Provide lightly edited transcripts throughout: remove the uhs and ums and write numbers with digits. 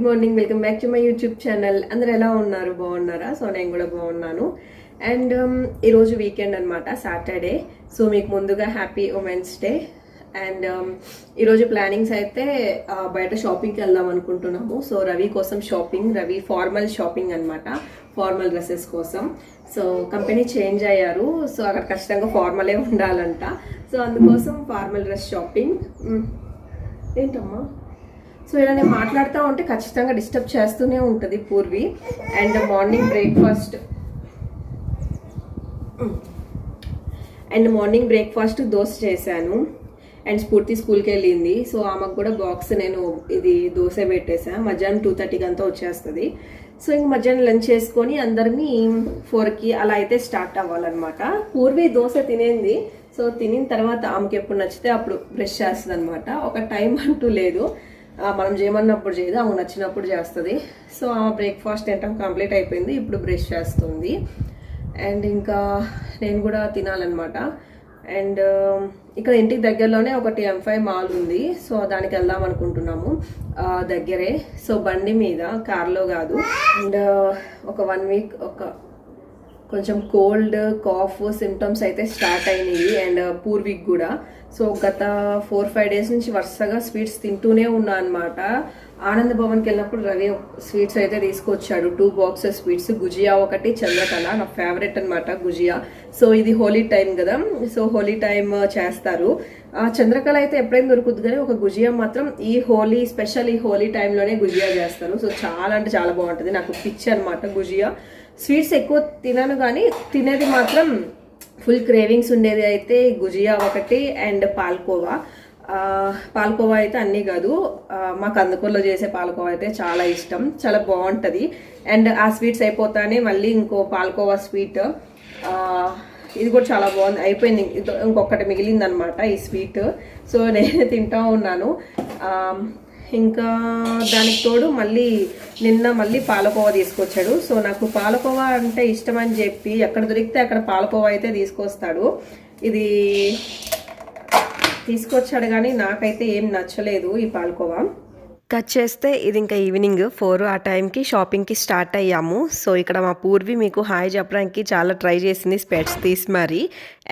Morning, welcome back to my YouTube channel. అందరు ఎలా ఉన్నారు? బాగున్నారా? సో నేను కూడా బాగున్నాను. అండ్ ఈరోజు వీకెండ్ అనమాట, సాటర్డే. సో మీకు ముందుగా హ్యాపీ ఉమెన్స్ డే. అండ్ ఈరోజు ప్లానింగ్స్ అయితే బయట షాపింగ్కి వెళ్దాం అనుకుంటున్నాము. సో రవి కోసం షాపింగ్, రవి ఫార్మల్ షాపింగ్ అనమాట, ఫార్మల్ డ్రెస్సెస్ కోసం. సో కంపెనీ చేంజ్ అయ్యారు, సో అక్కడ ఖచ్చితంగా ఫార్మలే ఉండాలంట. సో అందుకోసం ఫార్మల్ డ్రెస్ షాపింగ్. ఏంటమ్మా? సో ఇలా నేను మాట్లాడుతూ ఉంటే ఖచ్చితంగా డిస్టర్బ్ చేస్తూనే ఉంటుంది Purvi. And morning breakfast dosa చేశాను. అండ్ స్ఫూర్తి స్కూల్కి వెళ్ళింది. సో ఆమెకు కూడా బాక్స్ నేను ఇది దోశ పెట్టేసాను. మధ్యాహ్నం 2:30కి అంతా వచ్చేస్తుంది. సో ఇంక మధ్యాహ్నం లంచ్ చేసుకొని అందరినీ 4కి అలా అయితే స్టార్ట్ అవ్వాలన్నమాట. పూర్వి దోశ తినేది. సో తినిన తర్వాత ఆమెకి ఎప్పుడు నచ్చితే అప్పుడు బ్రష్ చేస్తుంది అనమాట. ఒక టైం అంటూ లేదు, మనం చేయమన్నప్పుడు చేయదు, ఆమె నచ్చినప్పుడు చేస్తుంది. సో ఆమె బ్రేక్ఫాస్ట్ తినటం కంప్లీట్ అయిపోయింది, ఇప్పుడు బ్రష్ చేస్తుంది. అండ్ ఇంకా నేను కూడా తినాలన్నమాట. అండ్ ఇక్కడ ఇంటికి దగ్గరలోనే ఒకటి M5 మాల్ ఉంది. సో దానికి వెళ్దాం అనుకుంటున్నాము, దగ్గరే. సో బండి మీద, కార్లో కాదు. అండ్ ఒక 1 వీక్ కొంచెం కోల్డ్, కాఫ్ సిమ్టమ్స్ అయితే స్టార్ట్ అయినాయి. అండ్ పూర్వీక్ కూడా. సో గత 4-5 డేస్ నుంచి వరుసగా స్వీట్స్ తింటూనే ఉన్నా అనమాట. ఆనంద్ భవన్కి వెళ్ళినప్పుడు రవి స్వీట్స్ అయితే తీసుకొచ్చాడు, 2 బాక్సెస్ స్వీట్స్. గుజియా ఒకటి, చంద్రకళ నా ఫేవరెట్ అనమాట గుజియా. సో ఇది హోలీ టైం కదా, సో హోలీ టైం చేస్తారు. చంద్రకళ అయితే ఎప్పుడైనా దొరుకుతుంది, కానీ ఒక గుజియా మాత్రం ఈ హోలీ స్పెషల్, ఈ హోలీ టైంలోనే గుజియా చేస్తారు. సో చాలా అంటే చాలా బాగుంటుంది, నాకు పిచ్చి అనమాట గుజియా. స్వీట్స్ ఎక్కువ తినను, కానీ తినేది మాత్రం ఫుల్ క్రేవింగ్స్ ఉండేది అయితే గుజియా ఒకటి అండ్ పాల్కోవా. పాల్కోవా అయితే అన్నీ కాదు, మాకు అందుకూరలో చేసే పాల్కోవా అయితే చాలా ఇష్టం, చాలా బాగుంటుంది. అండ్ ఆ స్వీట్స్ అయిపోతానే మళ్ళీ ఇంకో పాల్కోవా స్వీట్, ఇది కూడా చాలా బాగుంది. అయిపోయింది, ఇంకొకటి మిగిలింది అనమాట ఈ స్వీట్. సో నేను తింటా ఉన్నాను. ఇంకా దానికి తోడు నిన్న మళ్ళీ పాలకోవా తీసుకొచ్చాడు. సో నాకు పాలకోవా అంటే ఇష్టం అని చెప్పి ఎక్కడ దొరికితే అక్కడ పాలకోవా అయితే తీసుకొస్తాడు. ఇది తీసుకొచ్చాడు, కానీ నాకైతే ఏం నచ్చలేదు ఈ పాలకోవా. కట్ చేస్తే ఇది ఇంకా ఈవినింగ్ 4 ఆ టైంకి షాపింగ్కి స్టార్ట్ అయ్యాము. సో ఇక్కడ మా పూర్వి మీకు హాయ్ చెప్పడానికి చాలా ట్రై చేసింది స్పెట్స్ తీసి మరి.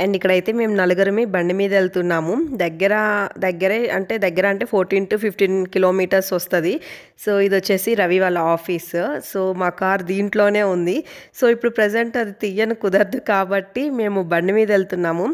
అండ్ ఇక్కడైతే మేము నలుగురమే బండి మీద వెళ్తున్నాము. దగ్గరే అంటే 14 to 15 కిలోమీటర్స్ వస్తుంది. సో ఇది వచ్చేసి రవి వాళ్ళ ఆఫీస్. సో మా కార్ దీంట్లోనే ఉంది. సో ఇప్పుడు ప్రజెంట్ అది తీయను కుదరదు కాబట్టి మేము బండి మీద వెళ్తున్నాము.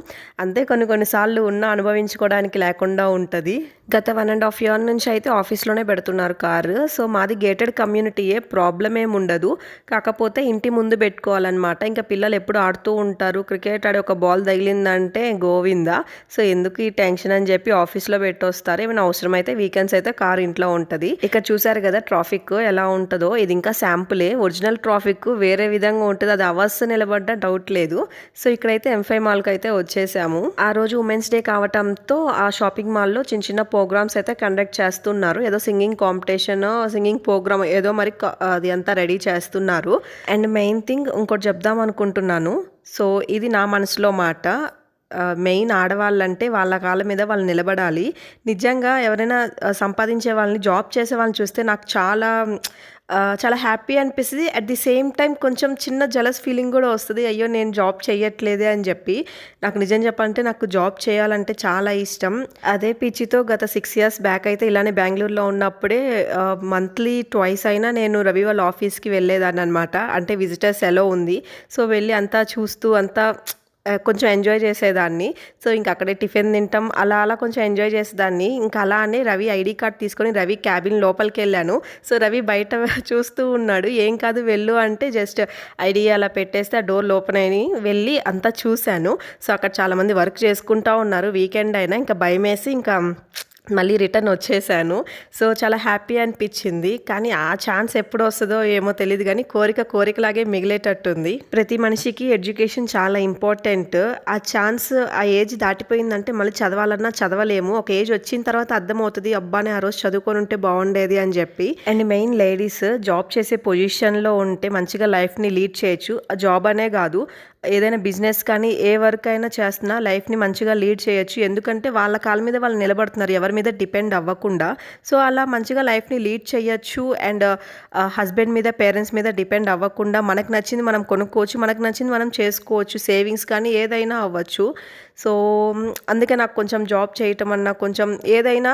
అంతే, కొన్నిసార్లు అనుభవించుకోవడానికి లేకుండా ఉంటుంది. గత 1.5 year నుంచి అయితే ఆఫీస్లోనే పెడుతున్నారు కారు. సో మాది గేటెడ్ కమ్యూనిటీయే, ప్రాబ్లం ఏమి ఉండదు. కాకపోతే ఇంటి ముందు పెట్టుకోవాలన్నమాట. ఇంకా పిల్లలు ఎప్పుడు ఆడుతూ ఉంటారు, క్రికెట్ ఆడే ఒక బాల్ తగిలిందంటే గోవిందా. సో ఎందుకు ఈ టెన్షన్ అని చెప్పి ఆఫీస్లో పెట్టొస్తారు. ఏమైనా అవసరం అయితే వీకెండ్స్ అయితే కార్ ఇంట్లో ఉంటుంది. ఇక్కడ చూసారు కదా ట్రాఫిక్ ఎలా ఉంటుందో. ఇది ఇంకా శాంపులే, ఒరిజినల్ ట్రాఫిక్ వేరే విధంగా ఉంటుంది, అది అవర్స్ నిలబడ్డ డౌట్ లేదు. సో ఇక్కడైతే M5 మాల్కి అయితే వచ్చేసాము. ఆ రోజు ఉమెన్స్ డే కావటంతో ఆ షాపింగ్ మాల్లో చిన్న ప్రోగ్రామ్స్ అయితే కండక్ట్ చేస్తున్నారు. ఏదో సింగింగ్ కాంపిటీషన్, సింగింగ్ ప్రోగ్రామ్ ఏదో మరి అది అంతా రెడీ చేస్తున్నారు. అండ్ మెయిన్ థింగ్ ఇంకోటి చెప్దాం అనుకుంటున్నాను. సో ఇది నా మనసులో మాట. మెయిన్ ఆడవాళ్ళంటే వాళ్ళ కాళ్ళ మీద వాళ్ళు నిలబడాలి. నిజంగా ఎవరైనా సంపాదించే వాళ్ళని, జాబ్ చేసే వాళ్ళని చూస్తే నాకు చాలా హ్యాపీ అనిపిస్తుంది. అట్ ది సేమ్ టైం కొంచెం చిన్న జలస్ ఫీలింగ్ కూడా వస్తుంది, అయ్యో నేను జాబ్ చేయట్లేదే అని చెప్పి. నాకు నిజం చెప్పాలంటే నాకు జాబ్ చేయాలంటే చాలా ఇష్టం. అదే పిచ్చితో గత 6 years బ్యాక్ అయితే ఇలానే బెంగళూరులో ఉన్నప్పుడే మంత్లీ 2 అయినా నేను రవి వాళ్ళ ఆఫీస్కి వెళ్ళేదాన్ని అనమాట. అంటే విజిటర్స్ ఎలా ఉంది, సో వెళ్ళి అంతా చూస్తూ అంతా కొంచెం ఎంజాయ్ చేసేదాన్ని. సో ఇంక అక్కడే టిఫిన్ తింటాం, అలా కొంచెం ఎంజాయ్ చేసేదాన్ని. ఇంకా అలానే రవి ఐడి కార్డ్ తీసుకొని రవి క్యాబిన్ లోపలికి వెళ్ళాను. సో రవి బయట చూస్తూ ఉన్నాడు, ఏం కాదు వెళ్ళు అంటే జస్ట్ ఐడి అలా పెట్టేస్తే ఆ డోర్ ఓపెన్ అయ్యి వెళ్ళి అంతా చూశాను. సో అక్కడ చాలామంది వర్క్ చేసుకుంటూ ఉన్నారు. వీకెండ్ అయినా ఇంకా భయం వేసి ఇంకా మళ్ళీ రిటర్న్ వచ్చేసాను. సో చాలా హ్యాపీ అనిపించింది. కానీ ఆ ఛాన్స్ ఎప్పుడు వస్తుందో ఏమో తెలియదు, కానీ కోరికలాగే మిగిలేటట్టుంది. ప్రతి మనిషికి ఎడ్యుకేషన్ చాలా ఇంపార్టెంట్. ఆ ఛాన్స్, ఆ ఏజ్ దాటిపోయిందంటే మళ్ళీ చదవాలన్నా చదవలేము. ఒక ఏజ్ వచ్చిన తర్వాత అర్థమవుతుంది, అబ్బానే ఆ రోజు చదువుకొని ఉంటే బాగుండేది అని చెప్పి. అండ్ మెయిన్ లేడీస్ జాబ్ చేసే పొజిషన్లో ఉంటే మంచిగా లైఫ్ని లీడ్ చేయొచ్చు. ఆ జాబ్ అనే కాదు, ఏదైనా బిజినెస్ కానీ ఏ వర్క్ అయినా చేస్తున్నా లైఫ్ని మంచిగా లీడ్ చేయొచ్చు. ఎందుకంటే వాళ్ళ కాళ్ళ మీద వాళ్ళు నిలబడుతున్నారు, ఎవరి ఎవరి మీద డిపెండ్ అవ్వకుండా. సో అలా మంచిగా లైఫ్ని లీడ్ చేయొచ్చు. అండ్ హస్బెండ్ మీద పేరెంట్స్ మీద డిపెండ్ అవ్వకుండా మనకు నచ్చింది మనం కొనుక్కోవచ్చు, మనకు నచ్చింది మనం చేసుకోవచ్చు, సేవింగ్స్ కానీ ఏదైనా అవ్వచ్చు. సో అందుకే నాకు కొంచెం జాబ్ చేయటం అన్నా కొంచెం ఏదైనా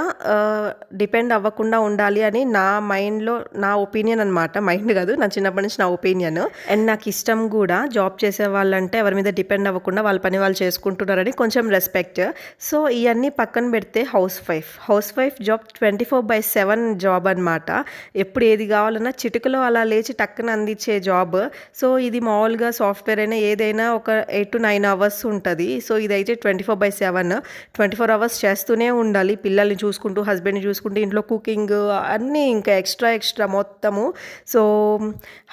డిపెండ్ అవ్వకుండా ఉండాలి అని నా మైండ్లో నా ఒపీనియన్ అనమాట. మైండ్ కాదు, నా చిన్నప్పటి నుంచి నా ఒపీనియన్. అండ్ నాకు ఇష్టం కూడా జాబ్ చేసే వాళ్ళంటే ఎవరి మీద డిపెండ్ అవ్వకుండా వాళ్ళ పని వాళ్ళు చేసుకుంటున్నారని కొంచెం రెస్పెక్ట్. సో ఇవన్నీ పక్కన పెడితే హౌస్ వైఫ్ జాబ్ 24/7 జాబ్ అనమాట. ఎప్పుడు ఏది కావాలన్నా చిటికలో అలా లేచి టక్కున అందించే జాబ్. సో ఇది మామూలుగా సాఫ్ట్వేర్ అయినా ఏదైనా ఒక 8 to 9 అవర్స్ ఉంటుంది. సో ఇదైతే 24/7 24 అవర్స్ చేస్తూనే ఉండాలి, పిల్లల్ని చూసుకుంటూ, హస్బెండ్ని చూసుకుంటూ, ఇంట్లో కుకింగ్ అన్నీ ఇంకా ఎక్స్ట్రా మొత్తము. సో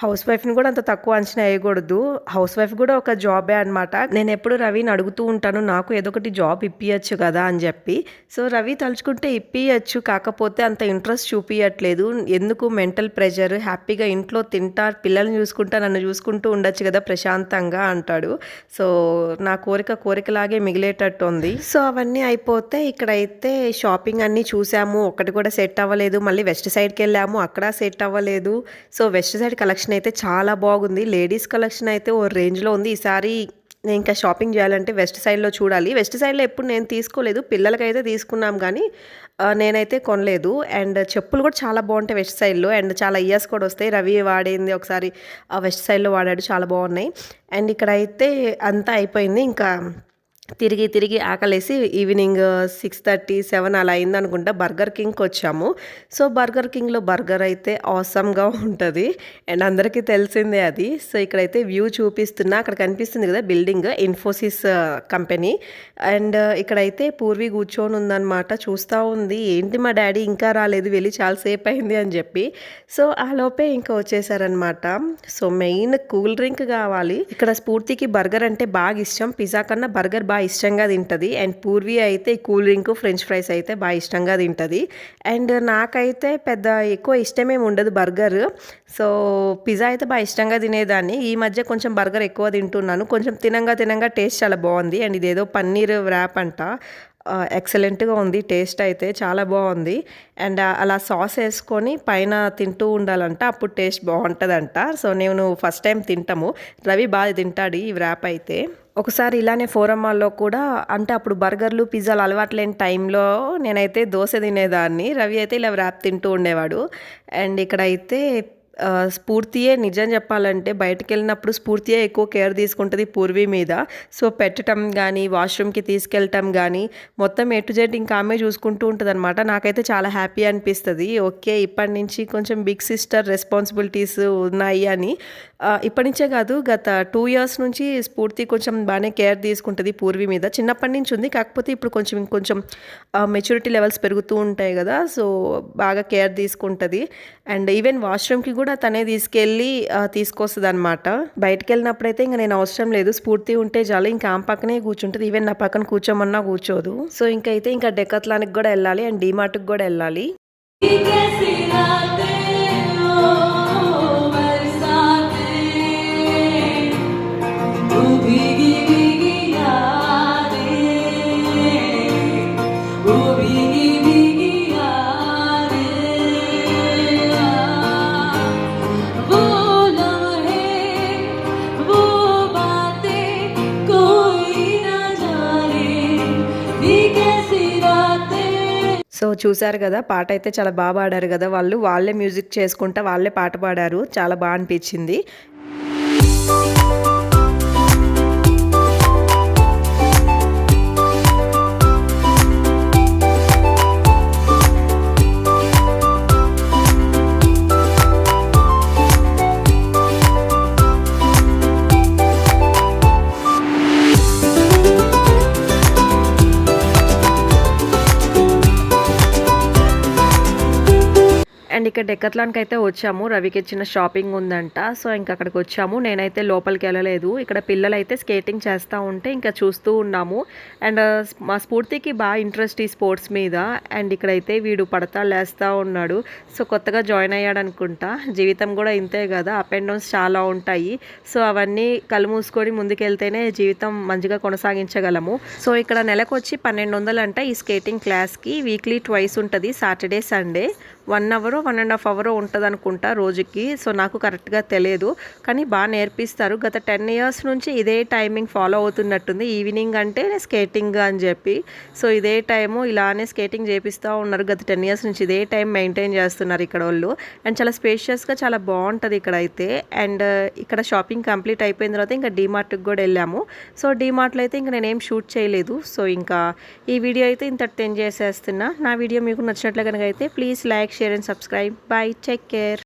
హౌస్ వైఫ్ని కూడా అంత తక్కువ అంచనా వేయకూడదు. హౌస్ వైఫ్ కూడా ఒక జాబే అనమాట. నేను ఎప్పుడు రవిని అడుగుతూ ఉంటాను, నాకు ఏదో ఒకటి జాబ్ ఇప్పియచ్చు కదా అని చెప్పి. సో రవి తలుచుకుంటే ఇప్పియచ్చు, కాకపోతే అంత ఇంట్రెస్ట్ చూపించట్లేదు. ఎందుకు మెంటల్ ప్రెషర్, హ్యాపీగా ఇంట్లో తింటా, పిల్లల్ని చూసుకుంటా, నన్ను చూసుకుంటూ ఉండొచ్చు కదా ప్రశాంతంగా అంటాడు. సో నా కోరికలాగే మిగిలేటట్టు ఉంది. సో అవన్నీ అయిపోతే ఇక్కడైతే షాపింగ్ అన్నీ చూసాము, ఒకటి కూడా సెట్ అవ్వలేదు. మళ్ళీ వెస్ట్ సైడ్కి వెళ్ళాము, అక్కడ సెట్ అవ్వలేదు. సో వెస్ట్ సైడ్ కలెక్షన్ అయితే చాలా బాగుంది. లేడీస్ కలెక్షన్ అయితే ఓ రేంజ్లో ఉంది. ఈసారి నేను ఇంకా షాపింగ్ చేయాలంటే వెస్ట్ సైడ్లో చూడాలి. వెస్ట్ సైడ్లో ఎప్పుడు నేను తీసుకోలేదు, పిల్లలకైతే తీసుకున్నాం కానీ నేనైతే కొనలేదు. అండ్ చెప్పులు కూడా చాలా బాగుంటాయి వెస్ట్ సైడ్లో, అండ్ చాలా ఇయర్స్ కూడా వస్తాయి. రవి వాడింది ఒకసారి వెస్ట్ సైడ్లో వాడాడు, చాలా బాగున్నాయి. అండ్ ఇక్కడైతే అంతా అయిపోయింది. ఇంకా తిరిగి ఆకలేసి ఈవినింగ్ 6:30, 7 అలా అయిందనుకుంటా బర్గర్ కింగ్కి వచ్చాము. సో బర్గర్ కింగ్లో బర్గర్ అయితే ఆసమ్గా ఉంటుంది అండ్ అందరికీ తెలిసిందే అది. సో ఇక్కడైతే వ్యూ చూపిస్తున్నా, అక్కడ కనిపిస్తుంది కదా బిల్డింగ్, ఇన్ఫోసిస్ కంపెనీ. అండ్ ఇక్కడైతే పూర్వి కూర్చొని ఉందన్నమాట, చూస్తూ ఉంది. ఏంటి మా డాడీ ఇంకా రాలేదు, వెళ్ళి చాలాసేపు అయింది అని చెప్పి. సో ఆ లోపే ఇంకా వచ్చేసారనమాట. సో మెయిన్ కూల్ డ్రింక్ కావాలి. ఇక్కడ స్ఫూర్తికి బర్గర్ అంటే బాగా ఇష్టం, పిజ్జా కన్నా బర్గర్ బాగా ఇష్టంగా తింటుంది. అండ్ పూర్వి అయితే కూల్ డ్రింక్, ఫ్రెంచ్ ఫ్రైస్ అయితే బాగా ఇష్టంగా తింటుంది. అండ్ నాకైతే పెద్ద ఎక్కువ ఇష్టమేమి ఉండదు బర్గర్. సో పిజ్జా అయితే బాగా ఇష్టంగా తినేదాన్ని. ఈ మధ్య కొంచెం బర్గర్ ఎక్కువ తింటున్నాను. కొంచెం తినంగా టేస్ట్ చాలా బాగుంది. అండ్ ఇదేదో పన్నీర్ వ్రాప్ అంట, ఎక్సలెంట్గా ఉంది, టేస్ట్ అయితే చాలా బాగుంది. అండ్ అలా సాస్ వేసుకొని పైన తింటూ ఉండాలంట, అప్పుడు టేస్ట్ బాగుంటుందంట. సో నేను ఫస్ట్ టైం తింటాము, రవి బాగా తింటాడు ఈ వ్రాప్ అయితే. ఒకసారి ఇలానే ఫోరం మాల్లో కూడా, అంటే అప్పుడు బర్గర్లు పిజ్జాలు అలవాట్లేని టైంలో నేనైతే దోశ తినేదాన్ని, రవి అయితే ఇలా వ్రాప్ తింటూ ఉండేవాడు. అండ్ ఇక్కడైతే స్ఫూర్తియే నిజం చెప్పాలంటే బయటకు వెళ్ళినప్పుడు స్ఫూర్తియే ఎక్కువ కేర్ తీసుకుంటుంది పూర్వి మీద. సో పెట్టడం కానీ, వాష్రూమ్కి తీసుకెళ్ళటం కానీ, మొత్తం A to Z ఇంకా ఆమె చూసుకుంటూ ఉంటుంది అనమాట. నాకైతే చాలా హ్యాపీ అనిపిస్తుంది. ఓకే, ఇప్పటి నుంచి కొంచెం బిగ్ సిస్టర్ రెస్పాన్సిబిలిటీస్ ఉన్నాయి అని. ఇప్పటి నుంచే కాదు, గత 2 years నుంచి స్ఫూర్తి కొంచెం బాగానే కేర్ తీసుకుంటుంది పూర్వి మీద. చిన్నప్పటి నుంచి ఉంది, కాకపోతే ఇప్పుడు కొంచెం మెచ్యూరిటీ లెవెల్స్ పెరుగుతూ ఉంటాయి కదా, సో బాగా కేర్ తీసుకుంటుంది. అండ్ ఈవెన్ వాష్రూమ్కి కూడా తనే తీసుకెళ్ళి తీసుకొస్తుంది అనమాట. బయటకు వెళ్ళినప్పుడైతే ఇంకా నేను అవసరం లేదు, స్ఫూర్తి ఉంటే చాలు, ఇంకా ఆమె పక్కనే కూర్చుంటుంది. ఈవెన్ నా పక్కన కూర్చోమన్నా కూర్చోదు. సో ఇంకా డెకత్లానికి కూడా వెళ్ళాలి అండ్ డీమార్ట్కి కూడా వెళ్ళాలి. సో చూసారు కదా, పాట అయితే చాలా బాగా పాడారు కదా వాళ్ళే మ్యూజిక్ చేసుకుంటా వాళ్ళే పాట పాడారు, చాలా బాగా అనిపించింది. అండ్ అండ్ ఇక్కడ డెకత్లాన్కి అయితే వచ్చాము. రవికి చిన్న షాపింగ్ ఉందంట. సో ఇంకా అక్కడికి వచ్చాము. నేనైతే లోపలికి వెళ్ళలేదు. ఇక్కడ పిల్లలు అయితే స్కేటింగ్ చేస్తూ ఉంటే ఇంకా చూస్తూ ఉన్నాము. అండ్ మా స్ఫూర్తికి బాగా ఇంట్రెస్ట్ ఈ స్పోర్ట్స్ మీద. అండ్ ఇక్కడైతే వీడు పడతా లేస్తూ ఉన్నాడు. సో కొత్తగా జాయిన్ అయ్యాడు అనుకుంటా. జీవితం కూడా ఇంతే కదా, అప్ అండ్ డౌన్స్ చాలా ఉంటాయి. సో అవన్నీ కళ్ళు మూసుకొని ముందుకెళ్తేనే జీవితం మంచిగా కొనసాగించగలము. సో ఇక్కడ నెలకు వచ్చి 1200 అంట ఈ స్కేటింగ్ క్లాస్కి. వీక్లీ ట్వైస్ ఉంటుంది, సాటర్డే సండే. 1 అవర్ 1.5 అవర్ ఉంటుంది అనుకుంటా రోజుకి. సో నాకు కరెక్ట్గా తెలియదు, కానీ బాగా నేర్పిస్తారు. గత 10 ఇయర్స్ నుంచి ఇదే టైమింగ్ ఫాలో అవుతున్నట్టుంది. ఈవినింగ్ అంటే స్కేటింగ్ అని చెప్పి, సో ఇదే టైము ఇలానే స్కేటింగ్ చేపిస్తూ ఉన్నారు. గత 10 ఇయర్స్ నుంచి ఇదే టైం మెయింటైన్ చేస్తున్నారు ఇక్కడ వాళ్ళు. అండ్ చాలా స్పేషియస్గా చాలా బాగుంటుంది ఇక్కడ అయితే. అండ్ ఇక్కడ షాపింగ్ కంప్లీట్ అయిపోయిన తర్వాత ఇంకా డీమార్ట్కి కూడా వెళ్ళాము. సో డీమార్ట్లో అయితే ఇంకా నేనేం షూట్ చేయలేదు. సో ఇంకా ఈ వీడియో అయితే ఇంతటితో ఎండ్ చేసేస్తున్నా. నా వీడియో మీకు నచ్చినట్లు కనుక అయితే please like, share and subscribe. Bye. Take care.